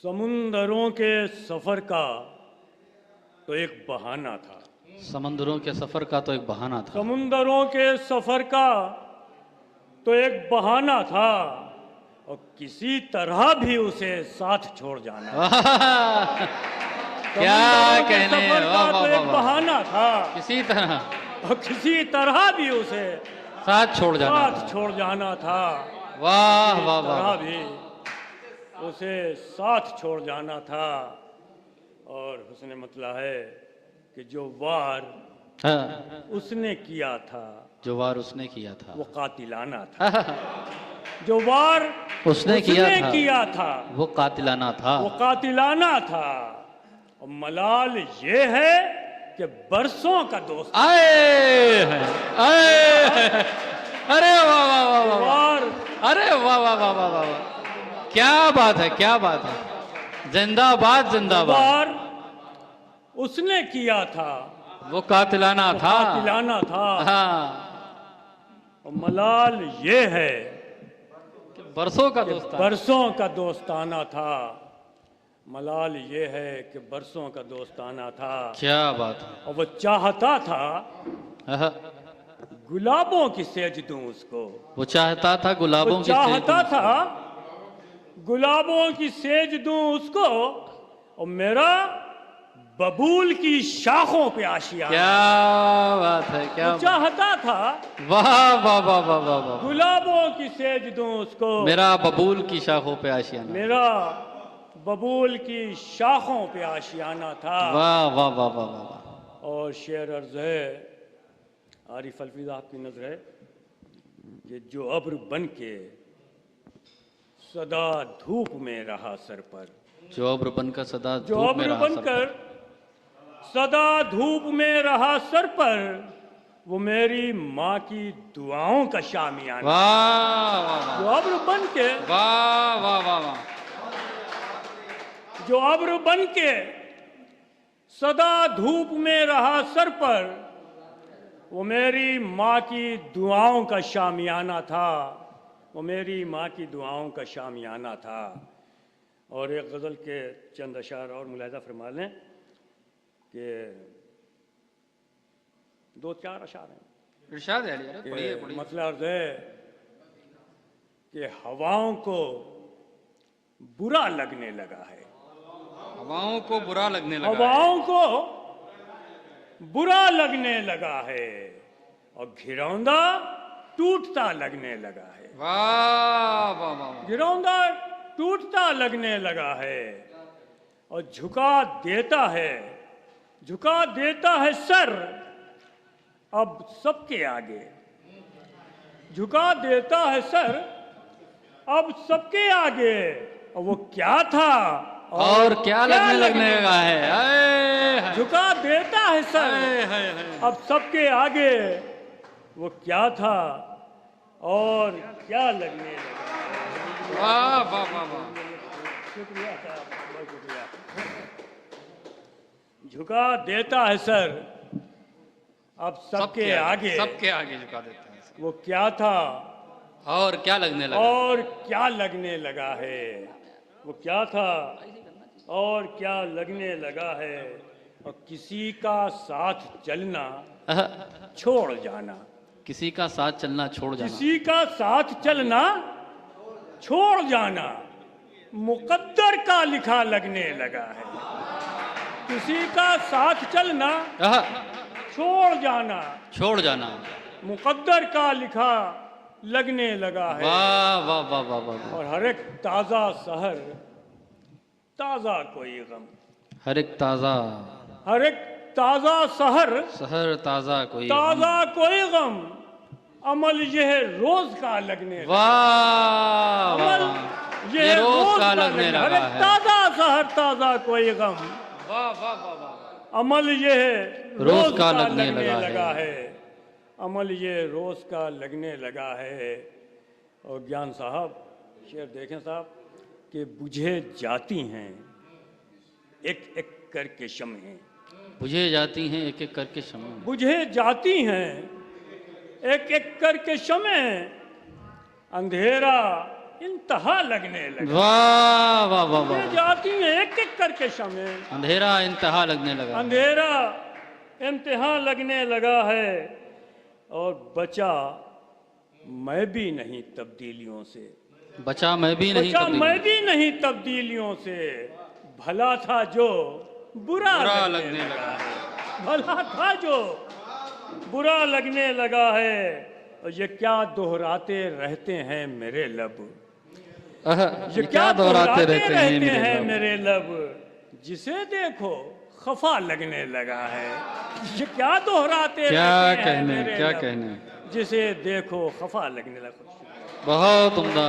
समुंदरों के सफर का तो एक बहाना था। समंदरों के सफर का तो एक बहाना था। समुंदरों के सफर का तो एक बहाना था और किसी तरह भी उसे साथ छोड़ जाना। वाह! क्या समुंदरों के कहने, सफर वाह का वाह तो वाह एक वाह! बहाना था किसी तरह और किसी तरह भी उसे साथ छोड़ जाना साथ था। छोड़ जाना था। वाह किसी वाह वाह तरह वाह! भी उसे साथ छोड़ जाना था। और उसने मतलब है कि जो वार हाँ, उसने किया था जो वार उसने किया था वो कातिलाना था। जो वार उसने किया था वो कातिलाना था। वो कातिलाना था। और मलाल ये है कि बरसों का दोस्त आए हैं, आए हैं। अरे वाह वाह वाह वाह वाह! वार अरे वाह वाह वाह वाह वाह वाह! क्या बात है, क्या बात है! जिंदाबाद जिंदाबाद! वार उसने किया था वो कातिलाना वो था। कातिलाना था। हाँ, और मलाल ये है कि बरसों का कि दोस्त बरसों का दोस्ताना था। मलाल ये है कि बरसों का दोस्ताना था। क्या बात है! और वो चाहता था हाँ, गुलाबों की सेज दूं उसको। वो चाहता था वो गुलाबों की चाहता सेज था गुलाबों की सेज दूं उसको और मेरा बबूल की शाखों पे आशियाना। क्या बात है, क्या वो चाहता था वाह वाह वाह वाह वाह वाह! गुलाबों की सेज दूं उसको मेरा बबूल की शाखों पे आशियाना। मेरा बबूल की शाखों पे आशियाना था। वाह वाह वाह वाह वाह वाह! और शेर अर्ज है आरिफ अलफी साहब की नजर है कि जो अब्र बन के सदा धूप में रहा सर पर। जो अब्र बनकर सदा जो धूप में अब्र रहा सर बनकर पर। सदा धूप में रहा सर पर वो मेरी माँ की दुआओं का शामियाना। वाह वाह जो वाह! अब्र बन के वाह वाह वाह वाह! जो अब्र बन के सदा धूप में रहा सर पर वो मेरी माँ की दुआओं का शामियाना था। वो मेरी माँ की दुआओं का शामियाना था। और एक गज़ल के चंद अशार और मुलाहिज़ा फरमा लें कि दो चार अशार हैं। इरशाद है, अरे पढ़िए पढ़िए। मतलब अर्ज़ है कि हवाओं को बुरा लगने लगा है। हवाओं को बुरा लगने लगा है। हवाओं को बुरा लगने लगा है और घिरौंदा टूटता लगने लगा है। वाह वाह वाह वाह! घिरौंदा टूटता लगने लगा है और झुका देता है सर अब सबके आगे। झुका देता है सर अब सबके आगे। और वो क्या था और क्या लगने लगा है। आए हाय, झुका देता है सर हाय, हाय, हाय। अब सबके आगे। वो क्या था और क्या लगने लगा। वाह वाह वाह वाह! शुक्रिया साहब, बहुत शुक्रिया। झुका देता है सर अब सबके आगे। सबके आगे झुका देता है। वो क्या था और क्या लगने लगा। और क्या लगने लगा है। वो क्या था और क्या लगने लगा है। और किसी का साथ चलना छोड़ जाना। किसी का साथ चलना छोड़ जाना। किसी का साथ चलना छोड़ जाना मुकद्दर का लिखा लगने लगा है। किसी का साथ चलना छोड़ जाना मुकद्दर का लिखा लगने लगा है। वाह वाह वाह वाह वाह! और हर एक ताजा सहर ताजा कोई गम। हर एक ताजा सहर ताजा कोई गम अमल यह रोज का लगने लगा। वाह वाह अमल वाह! यह रोज का लगने हर लगा एक है। ताजा सहर ताजा कोई गम वाह वाह वाह वाह! अमल यह रोज का लगने लगा है। अमल ये रोज का लगने लगा है। और ज्ञान साहब शेर देखें साहब कि बुझे जाती हैं एक एक करके शम्हें। बुझे जाती हैं एक एक करके शम्हें। बुझे जाती हैं एक एक करके शम्हें अंधेरा इंतहा लगने लगा। वाह वाह वाह ये वाह, जाती हैं एक एक करके शमे, अंधेरा इंतहा लगने लगा। अंधेरा इम्तिहान लगने लगा है, और बचा मैं भी नहीं तब्दीलियों से, बचा मैं भी नहीं बचा मैं तब्दीली, भी नहीं तब्दीलियों से, भला था जो बुरा बुरा लगने लगने लगा लगा। है, भला था जो बुरा लगने लगा है। और ये क्या दोहराते रहते हैं मेरे लब, ये क्या दोहराते रहते हैं मेरे लब, जिसे देखो खफा लगने लगा है। ये क्या दोहराते क्या रहते हैं कहने, मेरे क्या लब, कहने, जिसे देखो खफा लगने लगा। बहुत उम्दा।